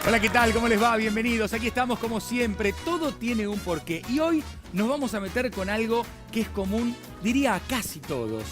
Hola, ¿qué tal? ¿Cómo les va? Bienvenidos. Aquí estamos como siempre. Todo tiene un porqué. Y hoy nos vamos a meter con algo que es común, diría a casi todos.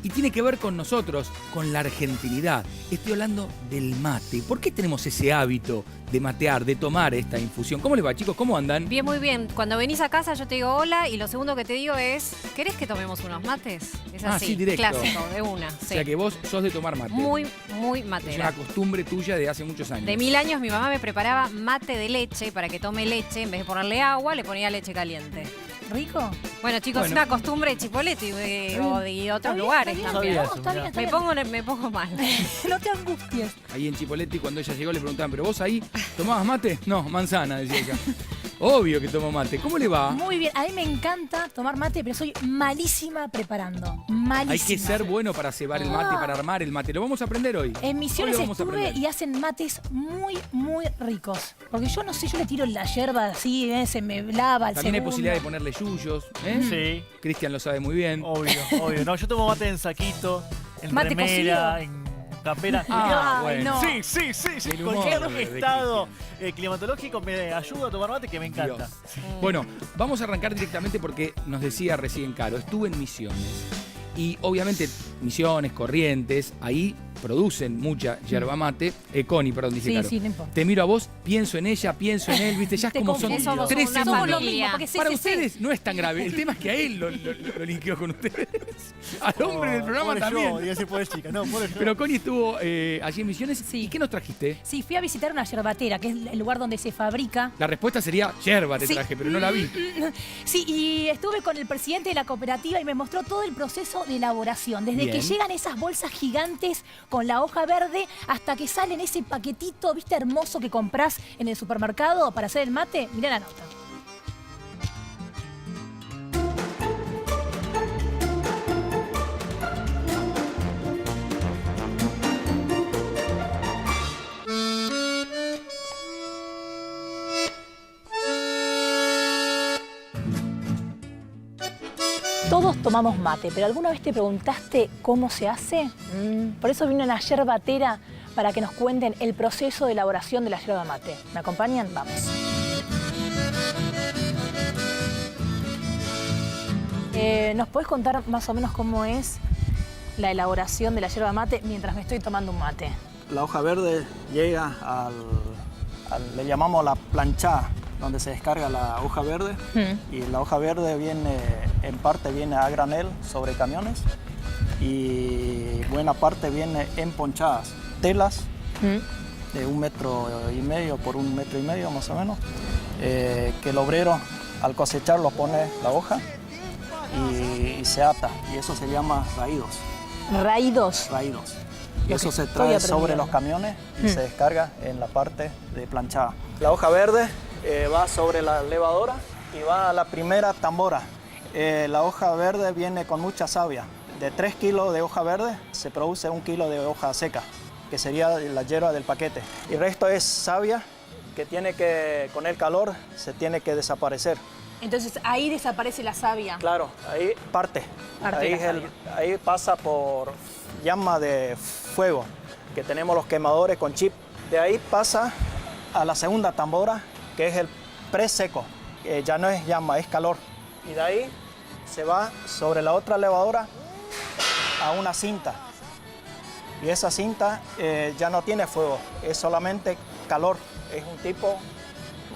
Y tiene que ver con nosotros, con la argentinidad. Estoy hablando del mate. ¿Por qué tenemos ese hábito de matear, de tomar esta infusión? ¿Cómo les va, chicos? ¿Cómo andan? Bien, muy bien. Cuando venís a casa yo te digo hola y lo segundo que te digo es, ¿querés que tomemos unos mates? Es así, sí, directo. clásico, de una. O Sí. sea que vos sos de tomar mate. Muy Es matera. una costumbre tuya de hace muchos años. De 1000 años mi mamá me preparaba mate de leche para que tome leche. En vez de ponerle agua, le ponía leche caliente. ¿Rico? Bueno, chicos, es una costumbre de Chipolete o de otros lugares también. Me pongo mal. No te angusties. Ahí en Chipoleti, cuando ella llegó, le preguntaban, ¿pero vos ahí tomabas mate? No, manzana, decía ella. Obvio que tomo mate. ¿Cómo le va? Muy bien. A mí me encanta tomar mate, pero soy malísima preparando. Malísima. Hay que ser bueno para cebar el mate, para armar el mate. Lo vamos a aprender hoy. En Misiones Hoy lo vamos a estuve aprender. y hacen mates muy ricos. Porque yo no sé, yo le tiro la yerba así, se me lava el También hay segundo. posibilidad de ponerle yuyos, ¿eh? Sí, Cristian lo sabe muy bien. obvio. No, yo tomo mate en saquito, en Mate remera, cocido. en campera. Ah, Ay, bueno. no. Sí. El humor Cualquier de estado climatológico me ayuda a tomar mate que me encanta. Dios. Bueno, vamos a arrancar directamente porque nos decía recién Caro, estuve en Misiones. Y obviamente Misiones, Corrientes, ahí producen mucha yerba mate. Connie, perdón, dije Sí, Caro. sí, no importa. Te miro a vos, pienso en ella, pienso en él, viste, ya es Te como son confundo. Somos tres una segundos. Somos lo familia. mismo, porque sí, Para sí, ustedes no es tan grave. El tema es que a él lo linkeó con ustedes. Al hombre del programa Pobre también. Yo, diga si pobre chica, no, pobre yo. Pero Connie estuvo allí en Misiones. Sí. ¿Y qué nos trajiste? Sí, fui a visitar una yerbatera, que es el lugar donde se fabrica. La respuesta sería yerba te Sí. traje, pero no la vi. Sí, y estuve con el presidente de la cooperativa y me mostró todo el proceso de elaboración. Desde Bien. que llegan esas bolsas gigantes con la hoja verde hasta que salen ese paquetito, viste, hermoso que comprás en el supermercado para hacer el mate. Mirá la nota. Todos tomamos mate, pero ¿alguna vez te preguntaste cómo se hace? Por eso vino una yerbatera para que nos cuenten el proceso de elaboración de la yerba mate. ¿Me acompañan? Vamos. ¿Nos podés contar más o menos cómo es la elaboración de la yerba mate mientras me estoy tomando un mate? La hoja verde llega le llamamos la planchada, donde se descarga la hoja verde. Y la hoja verde viene, en parte viene a granel sobre camiones y buena parte viene emponchadas. Telas de 1,5 metros por 1,5 metros más o menos, que el obrero al cosechar lo pone la hoja y se ata, y eso se llama raídos. Raídos. Raídos. Y Lo eso que se estoy trae aprendiendo. sobre los camiones y se descarga en la parte de planchada. La hoja verde va sobre la levadora y va a la primera tambora. La hoja verde viene con mucha savia. De 3 kilos de hoja verde se produce 1 kilo de hoja seca, que sería la yerba del paquete. Y el resto es savia que con el calor se tiene que desaparecer. Entonces ahí desaparece la savia. Claro, ahí parte. Parte la savia. Ahí pasa por llama de fuego, que tenemos los quemadores con chip. De ahí pasa a la segunda tambora, que es el preseco. Ya no es llama, es calor. Y de ahí se va sobre la otra levadura a una cinta. Y esa cinta ya no tiene fuego, es solamente calor. Es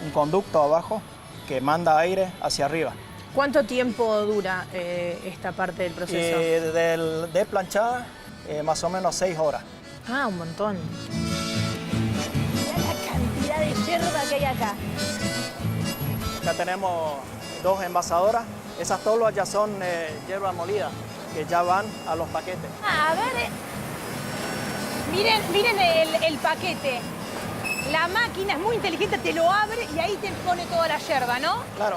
un conducto abajo que manda aire hacia arriba. ¿Cuánto tiempo dura esta parte del proceso? De planchada, más o menos 6 horas. Ah, un montón. Mirá la cantidad de yerba que hay acá. Acá tenemos 2 envasadoras. Esas tolas ya son hierba molida, que ya van a los paquetes. A ver, miren el paquete. La máquina es muy inteligente, te lo abre y ahí te pone toda la yerba, ¿no? Claro,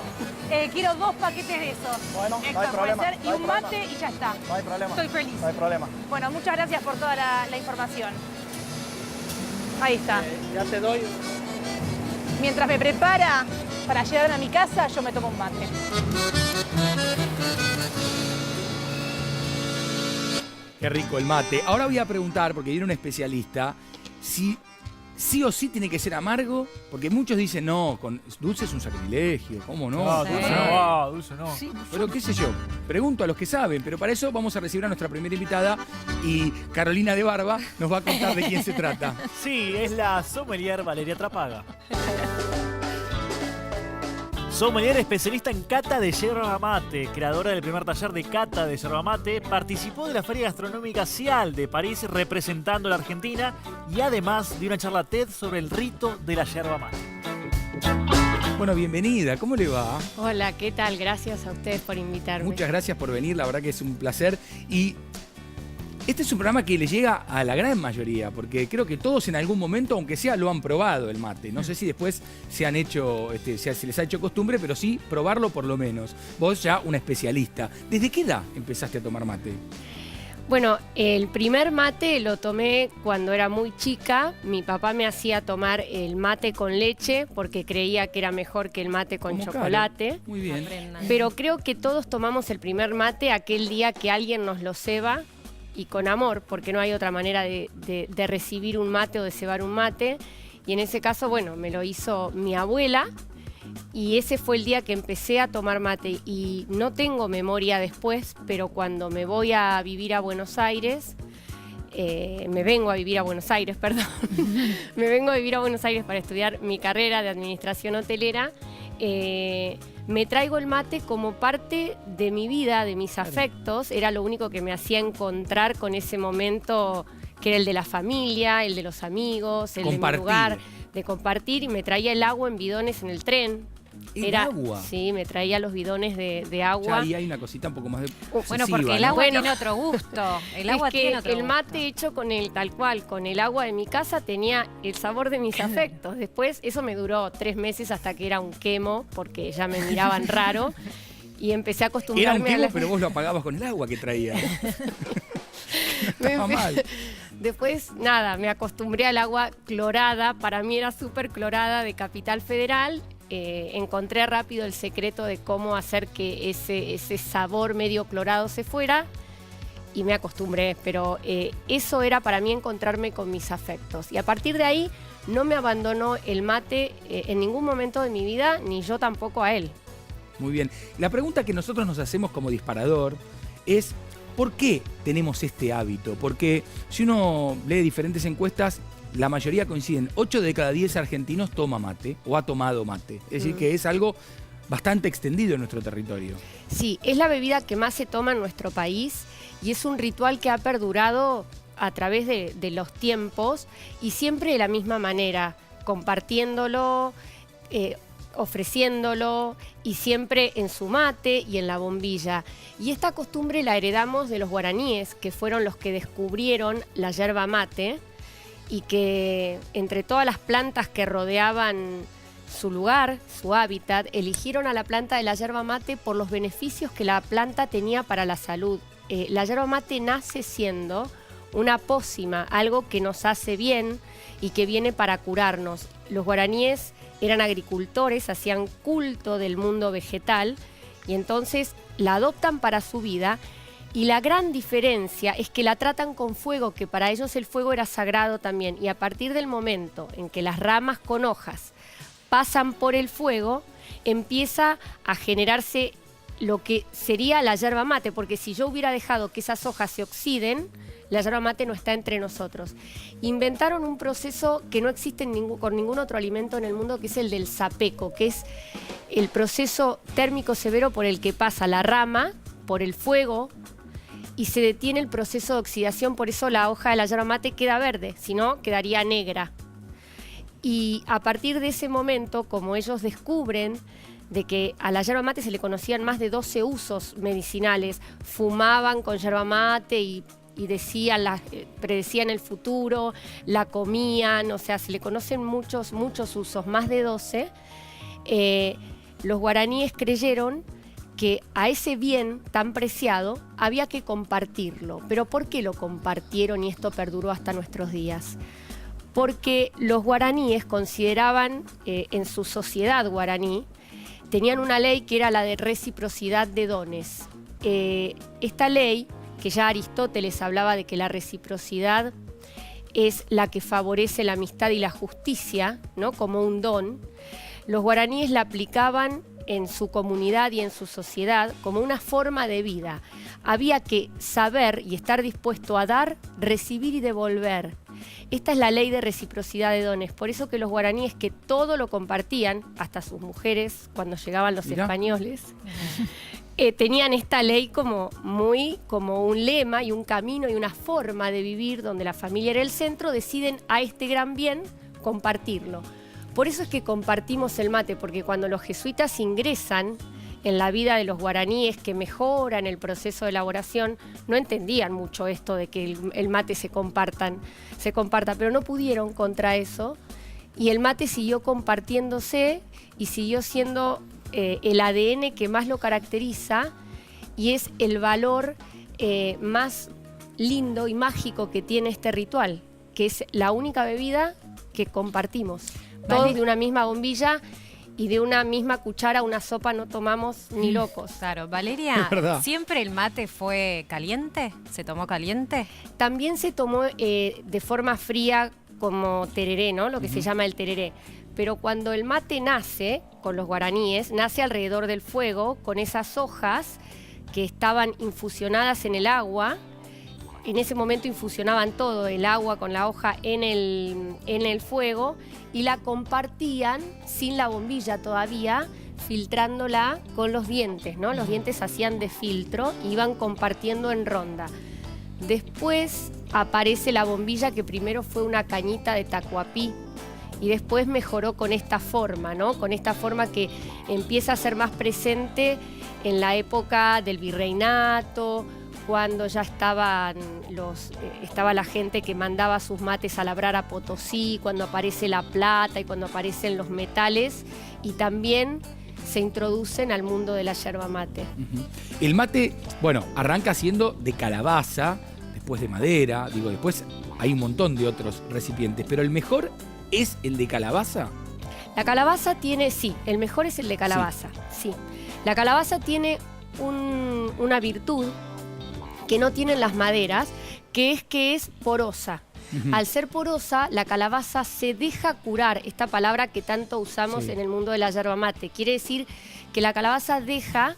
Quiero 2 paquetes de esos. Bueno, no hay Extra, problema, puede ser, no y hay un problema. mate y ya está. no hay problema. Estoy feliz. No hay problema. Bueno, muchas gracias por toda la información. Ahí está. Ya te doy. Mientras me prepara para llegar a mi casa, yo me tomo un mate. Qué rico el mate. Ahora voy a preguntar, porque viene un especialista, si sí o sí tiene que ser amargo, porque muchos dicen, no, con dulce es un sacrilegio, ¿cómo no? No, dulce no va, dulce no. Sí, pero qué sé yo, pregunto a los que saben, pero para eso vamos a recibir a nuestra primera invitada y Carolina de Barba nos va a contar de quién se trata. Sí, es la sommelier Valeria Trapaga. Sommelier especialista en cata de yerba mate, creadora del primer taller de cata de yerba mate, participó de la Feria Gastronómica Cial de París representando a la Argentina y además de una charla TED sobre el rito de la yerba mate. Bueno, bienvenida, ¿cómo le va? Hola, ¿qué tal? Gracias a ustedes por invitarme. Muchas gracias por venir, la verdad que es un placer. Y este es un programa que le llega a la gran mayoría, porque creo que todos en algún momento, aunque sea, lo han probado el mate. No sé si después se han hecho, se les ha hecho costumbre, pero sí probarlo por lo menos. Vos ya una especialista. ¿Desde qué edad empezaste a tomar mate? Bueno, el primer mate lo tomé cuando era muy chica. Mi papá me hacía tomar el mate con leche porque creía que era mejor que el mate con chocolate. Claro. Muy bien. Pero creo que todos tomamos el primer mate aquel día que alguien nos lo ceba y con amor, porque no hay otra manera de recibir un mate o de cebar un mate. Y en ese caso, bueno, me lo hizo mi abuela. Y ese fue el día que empecé a tomar mate y no tengo memoria después, pero cuando me voy a vivir a Buenos Aires, me vengo a vivir a Buenos Aires para estudiar mi carrera de administración hotelera, me traigo el mate como parte de mi vida, de mis afectos, era lo único que me hacía encontrar con ese momento que era el de la familia, el de los amigos, el de mi lugar, de compartir, y me traía el agua en bidones en el tren. ¿Agua? Sí, me traía los bidones de agua. Ya ahí hay una cosita un poco más de bueno, porque el agua tiene otro gusto. El agua tiene otro gusto. El mate hecho con el tal cual, con el agua de mi casa, tenía el sabor de mis afectos. Después, eso me duró 3 meses hasta que era un quemo, porque ya me miraban raro. Y empecé a acostumbrarme. Era un quemo, pero vos lo apagabas con el agua que traía. Estaba mal. Después, nada, me acostumbré al agua clorada. Para mí era súper clorada de Capital Federal. Encontré rápido el secreto de cómo hacer que ese sabor medio clorado se fuera y me acostumbré, pero eso era para mí encontrarme con mis afectos. Y a partir de ahí no me abandonó el mate en ningún momento de mi vida, ni yo tampoco a él. Muy bien. La pregunta que nosotros nos hacemos como disparador es ¿por qué tenemos este hábito? Porque si uno lee diferentes encuestas, la mayoría coinciden. 8 de cada 10 argentinos toma mate o ha tomado mate. Es decir, que es algo bastante extendido en nuestro territorio. Sí, es la bebida que más se toma en nuestro país y es un ritual que ha perdurado a través de los tiempos y siempre de la misma manera, compartiéndolo, ofreciéndolo y siempre en su mate y en la bombilla. Y esta costumbre la heredamos de los guaraníes, que fueron los que descubrieron la yerba mate y que entre todas las plantas que rodeaban su lugar, su hábitat, eligieron a la planta de la yerba mate por los beneficios que la planta tenía para la salud. La yerba mate nace siendo una pócima, algo que nos hace bien y que viene para curarnos. Los guaraníes eran agricultores, hacían culto del mundo vegetal y entonces la adoptan para su vida. Y la gran diferencia es que la tratan con fuego, que para ellos el fuego era sagrado también. Y a partir del momento en que las ramas con hojas pasan por el fuego, empieza a generarse lo que sería la yerba mate, porque si yo hubiera dejado que esas hojas se oxiden, la yerba mate no está entre nosotros. Inventaron un proceso que no existe con ningún otro alimento en el mundo, que es el del sapeco, que es el proceso térmico severo por el que pasa la rama por el fuego y se detiene el proceso de oxidación, por eso la hoja de la yerba mate queda verde, si no quedaría negra. Y a partir de ese momento, como ellos descubren de que a la yerba mate se le conocían más de 12 usos medicinales, fumaban con yerba mate y predecían el futuro, la comían, o sea, se le conocen muchos usos, más de 12, los guaraníes creyeron que a ese bien tan preciado había que compartirlo. ¿Pero por qué lo compartieron y esto perduró hasta nuestros días? Porque los guaraníes consideraban, en su sociedad guaraní, tenían una ley que era la de reciprocidad de dones. Esta ley, que ya Aristóteles hablaba de que la reciprocidad es la que favorece la amistad y la justicia, ¿no? Como un don. Los guaraníes la aplicaban en su comunidad y en su sociedad como una forma de vida. Había que saber y estar dispuesto a dar, recibir y devolver. Esta es la ley de reciprocidad de dones. Por eso que los guaraníes, que todo lo compartían, hasta sus mujeres cuando llegaban los españoles, tenían esta ley como un lema y un camino y una forma de vivir donde la familia era el centro. Deciden a este gran bien compartirlo. Por eso es que compartimos el mate, porque cuando los jesuitas ingresan en la vida de los guaraníes, que mejoran el proceso de elaboración, no entendían mucho esto de que el mate se comparta, pero no pudieron contra eso, y el mate siguió compartiéndose y siguió siendo el ADN que más lo caracteriza, y es el valor más lindo y mágico que tiene este ritual, que es la única bebida que compartimos. Todos de una misma bombilla y de una misma cuchara, una sopa no tomamos ni locos. Claro, Valeria, ¿siempre el mate fue caliente? ¿Se tomó caliente? También se tomó de forma fría como tereré, ¿no? Lo que se llama el tereré. Pero cuando el mate nace, con los guaraníes, nace alrededor del fuego, con esas hojas que estaban infusionadas en el agua. En ese momento infusionaban todo, el agua con la hoja en el fuego, y la compartían sin la bombilla todavía, filtrándola con los dientes, ¿no? Los dientes hacían de filtro y iban compartiendo en ronda. Después aparece la bombilla, que primero fue una cañita de tacuapí y después mejoró con esta forma, ¿no? Con esta forma que empieza a ser más presente en la época del virreinato, cuando ya estaba la gente que mandaba sus mates a labrar a Potosí, cuando aparece la plata y cuando aparecen los metales, y también se introducen al mundo de la yerba mate. El mate, bueno, arranca siendo de calabaza, después de madera, después hay un montón de otros recipientes, pero el mejor es el de calabaza. La calabaza tiene, sí, el mejor es el de calabaza, sí. La calabaza tiene una virtud que no tienen las maderas, que es porosa. Al ser porosa, la calabaza se deja curar, esta palabra que tanto usamos en el mundo de la yerba mate. Quiere decir que la calabaza deja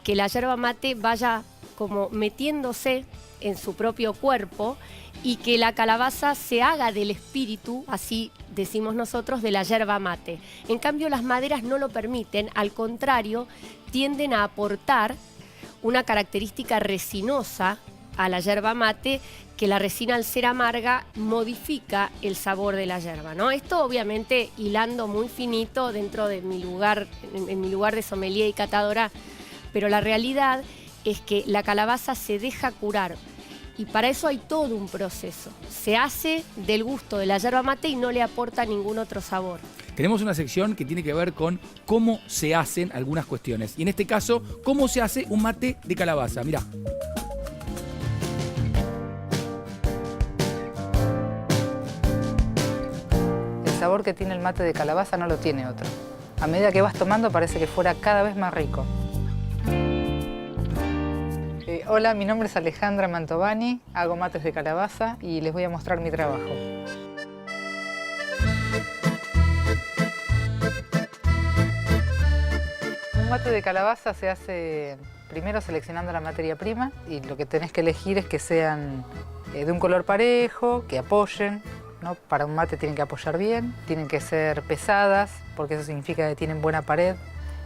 que la yerba mate vaya como metiéndose en su propio cuerpo, y que la calabaza se haga del espíritu, así decimos nosotros, de la yerba mate. En cambio, las maderas no lo permiten, al contrario, tienden a aportar una característica resinosa a la yerba mate, que la resina, al ser amarga, modifica el sabor de la yerba, ¿no? Esto obviamente hilando muy finito dentro de mi lugar, en mi lugar de sommelier y catadora, pero la realidad es que la calabaza se deja curar, y para eso hay todo un proceso. Se hace del gusto de la yerba mate y no le aporta ningún otro sabor. Tenemos una sección que tiene que ver con cómo se hacen algunas cuestiones. Y en este caso, cómo se hace un mate de calabaza. Mirá. El sabor que tiene el mate de calabaza no lo tiene otro. A medida que vas tomando parece que fuera cada vez más rico. Hola, mi nombre es Alejandra Mantovani, hago mates de calabaza y les voy a mostrar mi trabajo. Un mate de calabaza se hace primero seleccionando la materia prima, y lo que tenés que elegir es que sean de un color parejo, que apoyen, ¿no? Para un mate tienen que apoyar bien, tienen que ser pesadas, porque eso significa que tienen buena pared,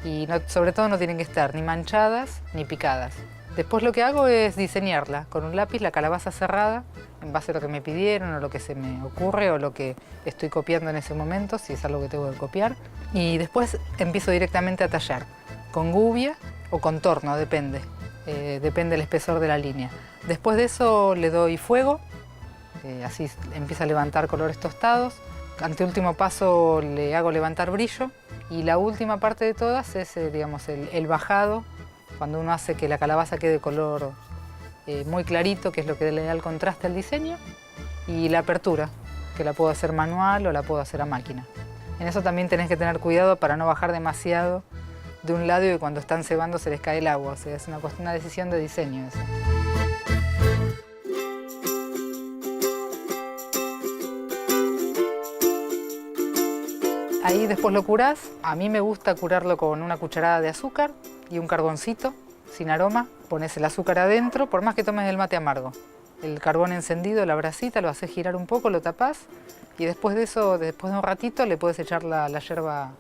y sobre todo no tienen que estar ni manchadas ni picadas. Después lo que hago es diseñarla con un lápiz, la calabaza cerrada, en base a lo que me pidieron o lo que se me ocurre o lo que estoy copiando en ese momento, si es algo que tengo que copiar. Y después empiezo directamente a tallar, con gubia o con torno, depende. Depende del espesor de la línea. Después de eso le doy fuego, así empieza a levantar colores tostados. Anteúltimo paso le hago levantar brillo, y la última parte de todas es digamos, el bajado, cuando uno hace que la calabaza quede de color muy clarito, que es lo que le da el contraste al diseño, y la apertura, que la puedo hacer manual o la puedo hacer a máquina. En eso también tenés que tener cuidado para no bajar demasiado de un lado y que cuando están cebando se les cae el agua, o sea, es una decisión de diseño eso. Ahí después lo curás. A mí me gusta curarlo con una cucharada de azúcar y un carboncito sin aroma. Pones el azúcar adentro, por más que tomes el mate amargo. El carbón encendido, la brasita, lo haces girar un poco, lo tapás y después de eso, después de un ratito, le puedes echar la yerba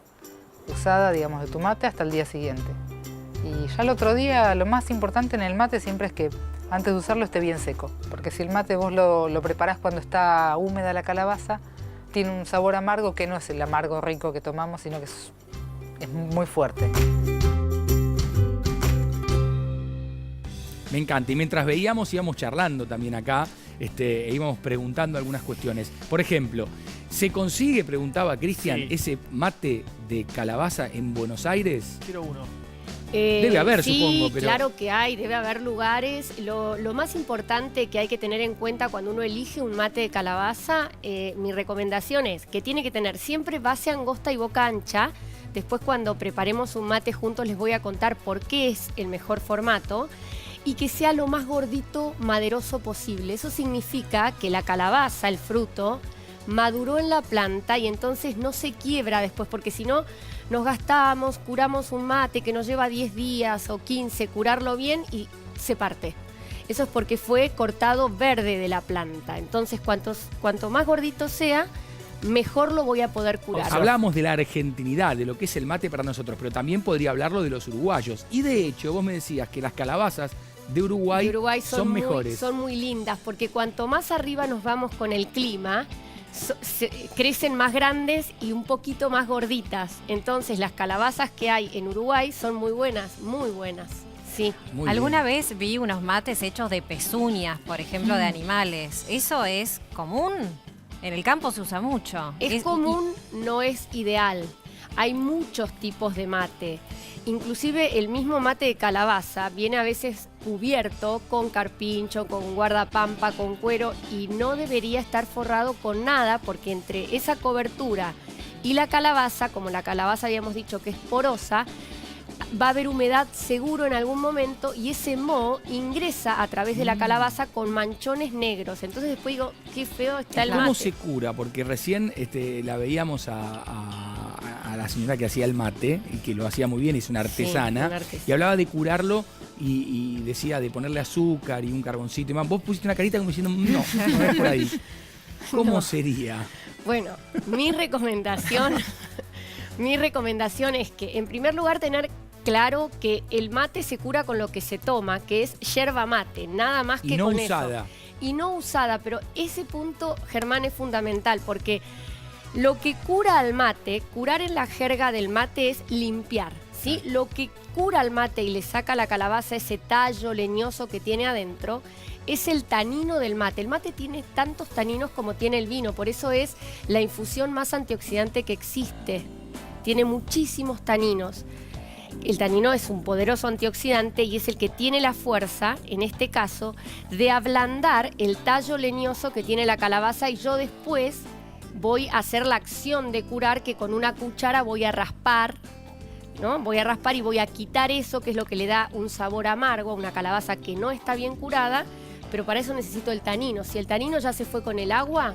usada, digamos, de tu mate hasta el día siguiente. Y ya el otro día, lo más importante en el mate siempre es que antes de usarlo esté bien seco, porque si el mate vos lo preparás cuando está húmeda la calabaza, tiene un sabor amargo que no es el amargo rico que tomamos, sino que es muy fuerte. Me encanta. Y mientras veíamos, íbamos charlando también acá, e íbamos preguntando algunas cuestiones. Por ejemplo, ¿se consigue, preguntaba Cristian, ese mate de calabaza en Buenos Aires? Quiero uno. Debe haber, sí, supongo. Pero... claro que hay, debe haber lugares. Lo más importante que hay que tener en cuenta cuando uno elige un mate de calabaza, mi recomendación es que tiene que tener siempre base angosta y boca ancha. Después, cuando preparemos un mate juntos, les voy a contar por qué es el mejor formato. Y que sea lo más gordito, maderoso posible. Eso significa que la calabaza, el fruto, maduró en la planta y entonces no se quiebra después, porque si no, nos gastamos, curamos un mate que nos lleva 10 días o 15, curarlo bien y se parte. Eso es porque fue cortado verde de la planta. Entonces, cuanto más gordito sea, mejor lo voy a poder curar. Hablamos de la argentinidad, de lo que es el mate para nosotros, pero también podría hablarlo de los uruguayos. Y de hecho, vos me decías que las calabazas de Uruguay son mejores. Son muy lindas, porque cuanto más arriba nos vamos con el clima, crecen más grandes y un poquito más gorditas. Entonces las calabazas que hay en Uruguay son muy buenas, muy buenas. Sí. Muy Alguna vez vi unos mates hechos de pezuñas, por ejemplo, de animales. ¿Eso es común? En el campo se usa mucho. Es común, no es ideal. Hay muchos tipos de mate. Inclusive el mismo mate de calabaza viene a veces cubierto con carpincho, con guardapampa, con cuero y no debería estar forrado con nada porque entre esa cobertura y la calabaza, como la calabaza habíamos dicho que es porosa, va a haber humedad seguro en algún momento y ese moho ingresa a través de la calabaza con manchones negros. Entonces después digo, qué feo está el mate. ¿Cómo se cura? Porque recién la veíamos a la señora que hacía el mate y que lo hacía muy bien, es una artesana, y hablaba de curarlo y decía de ponerle azúcar y un carboncito y más. Vos pusiste una carita como diciendo, no es por ahí. ¿Cómo sería? Bueno, mi recomendación es que en primer lugar tener claro que el mate se cura con lo que se toma, que es yerba mate, nada más que con usada. Eso. Y no usada, pero ese punto, Germán, es fundamental porque lo que cura al mate, curar en la jerga del mate es limpiar, ¿sí? Lo que cura al mate y le saca a la calabaza ese tallo leñoso que tiene adentro es el tanino del mate. El mate tiene tantos taninos como tiene el vino, por eso es la infusión más antioxidante que existe. Tiene muchísimos taninos. El tanino es un poderoso antioxidante y es el que tiene la fuerza, en este caso, de ablandar el tallo leñoso que tiene la calabaza y yo después voy a hacer la acción de curar que con una cuchara voy a raspar, ¿no? Voy a raspar y voy a quitar eso que es lo que le da un sabor amargo a una calabaza que no está bien curada, pero para eso necesito el tanino. Si el tanino ya se fue con el agua,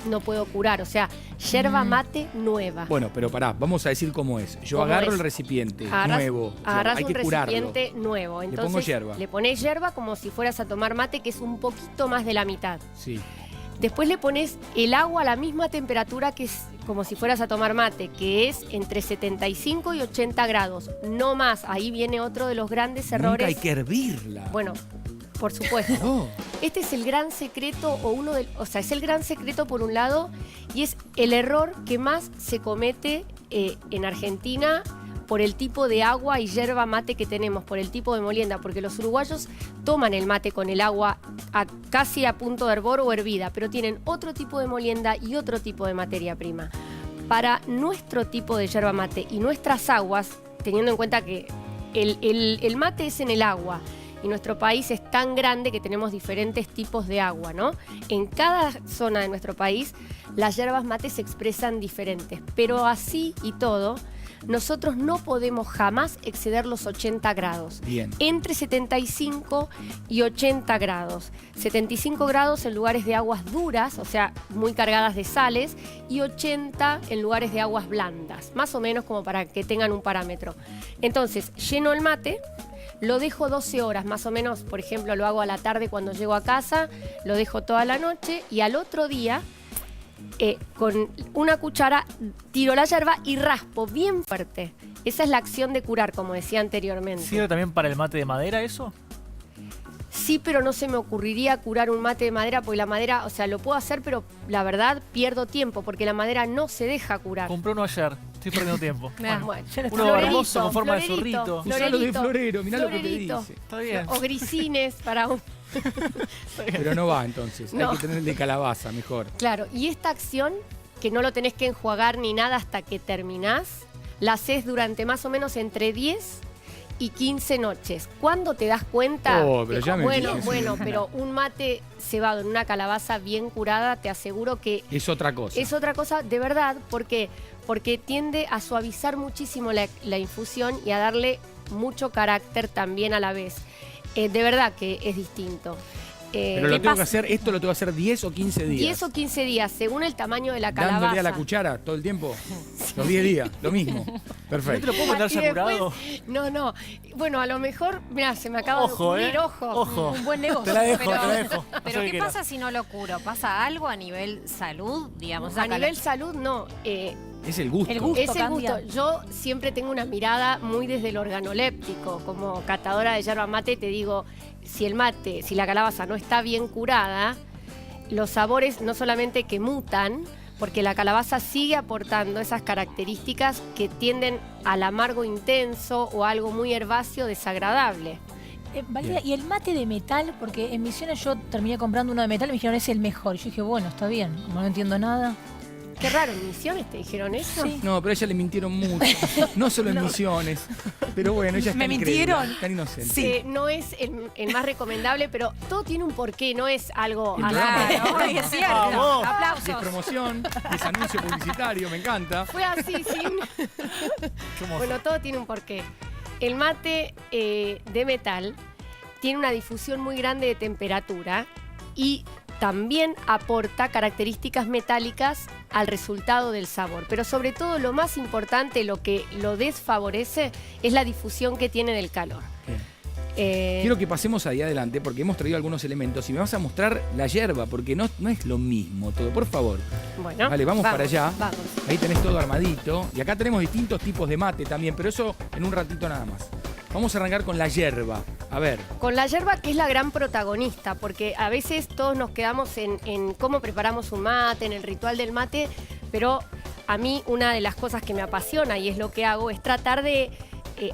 no puedo curar, o sea, yerba mate nueva. Bueno, pero pará, vamos a decir cómo es. Yo agarro el recipiente nuevo, agarrás hay que un curarlo. recipiente nuevo, entonces le pongo yerba. Le pones yerba como si fueras a tomar mate, que es un poquito más de la mitad. Sí. Después le pones el agua a la misma temperatura que es como si fueras a tomar mate, que es entre 75 y 80 grados, no más. Ahí viene otro de los grandes errores. Nunca hay que hervirla. Bueno, por supuesto. Este es el gran secreto, es el gran secreto por un lado, y es el error que más se comete en Argentina por el tipo de agua y yerba mate que tenemos, por el tipo de molienda, porque los uruguayos toman el mate con el agua casi a punto de hervor o hervida, pero tienen otro tipo de molienda y otro tipo de materia prima. Para nuestro tipo de yerba mate y nuestras aguas, teniendo en cuenta que el mate es en el agua, y nuestro país es tan grande que tenemos diferentes tipos de agua, ¿no? En cada zona de nuestro país las yerbas mate se expresan diferentes, pero así y todo, nosotros no podemos jamás exceder los 80 grados. Bien. Entre 75 y 80 grados. 75 grados en lugares de aguas duras, o sea, muy cargadas de sales, y 80 en lugares de aguas blandas, más o menos como para que tengan un parámetro. Entonces, lleno el mate, lo dejo 12 horas, más o menos, por ejemplo, lo hago a la tarde cuando llego a casa, lo dejo toda la noche y al otro día, con una cuchara, tiro la yerba y raspo bien fuerte. Esa es la acción de curar, como decía anteriormente. ¿Sirve también para el mate de madera eso? Sí, pero no se me ocurriría curar un mate de madera, porque la madera, o sea, lo puedo hacer, pero la verdad pierdo tiempo, porque la madera no se deja curar. Compré uno ayer, estoy perdiendo tiempo. Bueno, Uno hermoso con forma de zorrito. Usalo de florero, mirá lo que te florerito. dice. Está bien. O grisines para un... Pero no va entonces, No. hay que tener el de calabaza mejor. Claro, y esta acción, que no lo tenés que enjuagar ni nada hasta que terminás, la haces durante más o menos entre 10 y 15 noches. ¿Cuándo te das cuenta? Oh, pero ya me bueno, dije. bueno, pero un mate cebado en una calabaza bien curada, te aseguro que Es otra cosa. es otra cosa de verdad, porque tiende a suavizar muchísimo la infusión y a darle mucho carácter también a la vez. De verdad que es distinto. Pero lo tengo que hacer, esto lo tengo que hacer 10 o 15 días. 10 o 15 días, según el tamaño de la calabaza. Dándole a la cuchara todo el tiempo. Los 10 días, lo mismo. ¿No Perfecto. te lo puedo mandar Y ya después- curado? No. Bueno, a lo mejor, mira, se me acaba de Ojo, ocurrir, ojo. Ojo. Un buen negocio. Te la dejo, Pero- te la dejo. Pero Haz lo que ¿qué quieras. pasa si no lo curo? ¿Pasa algo a nivel salud, digamos? A nivel salud, no. Es el gusto. El gusto. Es el cambia. gusto. Yo siempre tengo una mirada muy desde el organoléptico. Como catadora de yerba mate te digo, si la calabaza no está bien curada, los sabores no solamente que mutan, porque la calabaza sigue aportando esas características que tienden al amargo intenso o algo muy herbáceo desagradable. Valeria, ¿y el mate de metal? Porque en Misiones yo terminé comprando uno de metal y me dijeron es el mejor. Yo dije, bueno, está bien, como no entiendo nada. Qué raro, ¿en Misiones te dijeron eso? Sí. No, pero a ella le mintieron mucho. No solo en Misiones. Pero bueno, ella está ¿Me mintieron? incrédula, tan inocente. Sí. No es el más recomendable, pero todo tiene un porqué, no es algo El al programa. azar. Claro, es cierto. Vamos. Es Aplausos. promoción, es anuncio publicitario, me encanta. Fue así, sin... Qué hermoso. Bueno, todo tiene un porqué. El mate de metal tiene una difusión muy grande de temperatura y también aporta características metálicas al resultado del sabor. Pero sobre todo lo más importante, lo que lo desfavorece, es la difusión que tiene del calor. Bien. Quiero que pasemos ahí adelante porque hemos traído algunos elementos y me vas a mostrar la yerba porque no es lo mismo todo. Por favor. Bueno, Vale, vamos para allá. Vamos. Ahí tenés todo armadito. Y acá tenemos distintos tipos de mate también, pero eso en un ratito nada más. Vamos a arrancar con la yerba. A ver. Con la yerba, que es la gran protagonista, porque a veces todos nos quedamos en cómo preparamos un mate, en el ritual del mate, pero a mí una de las cosas que me apasiona y es lo que hago es tratar de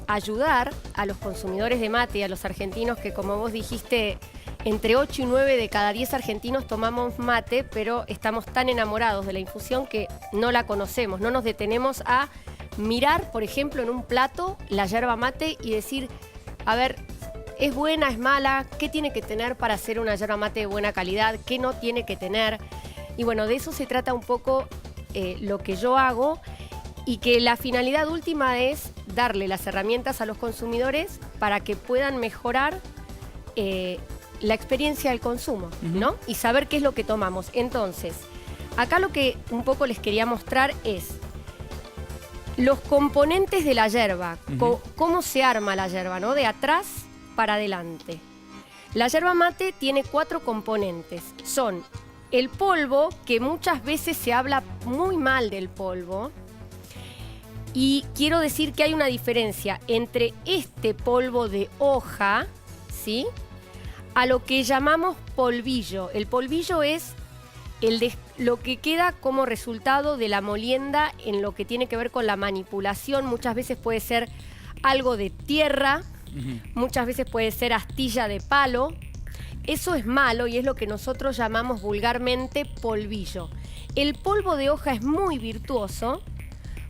ayudar a los consumidores de mate y a los argentinos que, como vos dijiste, entre 8 y 9 de cada 10 argentinos tomamos mate, pero estamos tan enamorados de la infusión que no la conocemos, no nos detenemos a mirar, por ejemplo, en un plato la yerba mate y decir, a ver, ¿es buena, es mala? ¿Qué tiene que tener para hacer una yerba mate de buena calidad? ¿Qué no tiene que tener? Y bueno, de eso se trata un poco lo que yo hago y que la finalidad última es darle las herramientas a los consumidores para que puedan mejorar la experiencia del consumo, ¿no? Y saber qué es lo que tomamos. Entonces, acá lo que un poco les quería mostrar es los componentes de la yerba, cómo se arma la yerba, ¿no? De atrás para adelante. La yerba mate tiene 4 componentes. Son el polvo, que muchas veces se habla muy mal del polvo. Y quiero decir que hay una diferencia entre este polvo de hoja, ¿sí?, a lo que llamamos polvillo. El polvillo es lo que queda como resultado de la molienda en lo que tiene que ver con la manipulación. Muchas veces puede ser algo de tierra, muchas veces puede ser astilla de palo. Eso es malo y es lo que nosotros llamamos vulgarmente polvillo. El polvo de hoja es muy virtuoso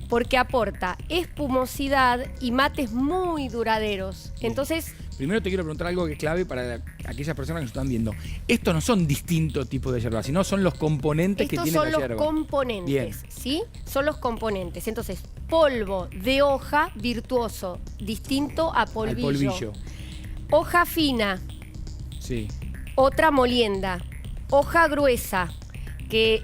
porque aporta espumosidad y mates muy duraderos. Entonces, Primero te quiero preguntar algo que es clave para aquellas personas que nos están viendo. Estos no son distintos tipos de yerba, sino son los componentes que estos tiene son la los yerba. componentes, Bien. ¿sí? Son los componentes. Entonces, polvo de hoja virtuoso, distinto a Al polvillo. Hoja fina, Sí. otra molienda. Hoja gruesa, que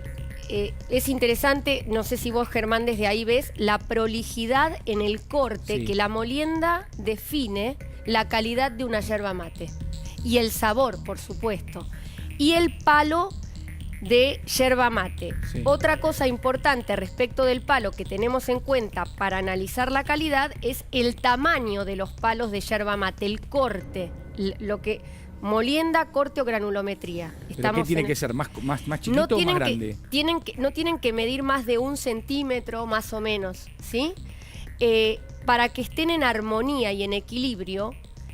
es interesante, no sé si vos, Germán, desde ahí ves la prolijidad en el corte, Sí. que la molienda define la calidad de una yerba mate. Y el sabor, por supuesto. Y el palo de yerba mate. Sí. Otra cosa importante respecto del palo que tenemos en cuenta para analizar la calidad es el tamaño de los palos de yerba mate, el corte, lo que molienda, corte o granulometría. ¿Pero qué tiene que ser? ¿Más chiquito o más grande? No tienen que medir más de 1 centímetro más o menos, ¿sí? Para que estén en armonía y en equilibrio,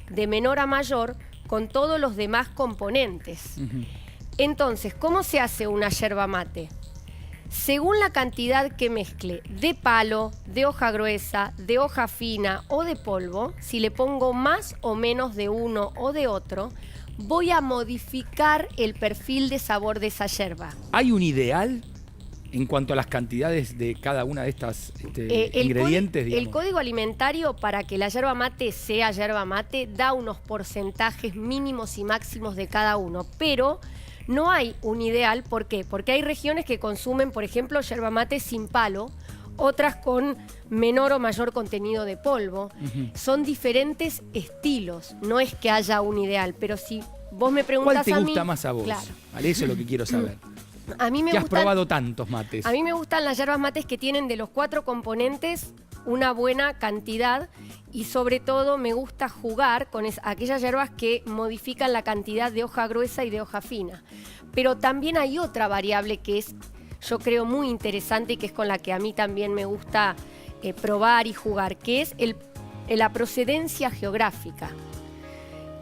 de menor a mayor, con todos los demás componentes. Ujú. Entonces, ¿cómo se hace una yerba mate? Según la cantidad que mezcle de palo, de hoja gruesa, de hoja fina o de polvo, si le pongo más o menos de uno o de otro, voy a modificar el perfil de sabor de esa yerba. ¿Hay un ideal en cuanto a las cantidades de cada una de estas ingredientes? El digamos? código alimentario para que la yerba mate sea yerba mate da unos porcentajes mínimos y máximos de cada uno, pero no hay un ideal. ¿Por qué? Porque hay regiones que consumen, por ejemplo, yerba mate sin palo, otras con menor o mayor contenido de polvo. Ujú. Son diferentes estilos, no es que haya un ideal, pero si vos me preguntas ¿Cuál te a mí... gusta más a vos? Claro. Vale, eso es lo que quiero saber. A mí me ¿Qué has gustan- probado tantos mates? A mí me gustan las yerbas mates que tienen de los 4 componentes una buena cantidad, y sobre todo me gusta jugar con aquellas yerbas que modifican la cantidad de hoja gruesa y de hoja fina. Pero también hay otra variable que es, yo creo, muy interesante y que es con la que a mí también me gusta probar y jugar, que es la procedencia geográfica.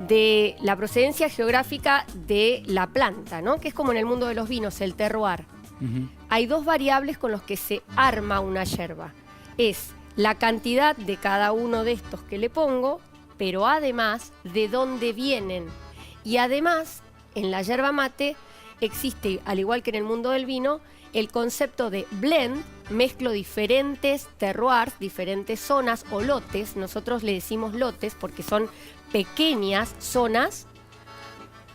De la procedencia geográfica de la planta, ¿no? Que es como en el mundo de los vinos, el terroir. Ujú. Hay 2 variables con las que se arma una yerba. Es la cantidad de cada uno de estos que le pongo, pero además de dónde vienen. Y además, en la yerba mate existe, al igual que en el mundo del vino, el concepto de blend. Mezclo diferentes terroirs, diferentes zonas o lotes. Nosotros le decimos lotes porque son pequeñas zonas,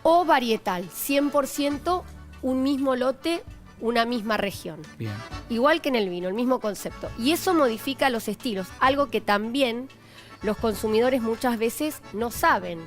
o varietal, 100% un mismo lote, una misma región. Bien. Igual que en el vino, el mismo concepto. Y eso modifica los estilos, algo que también los consumidores muchas veces no saben.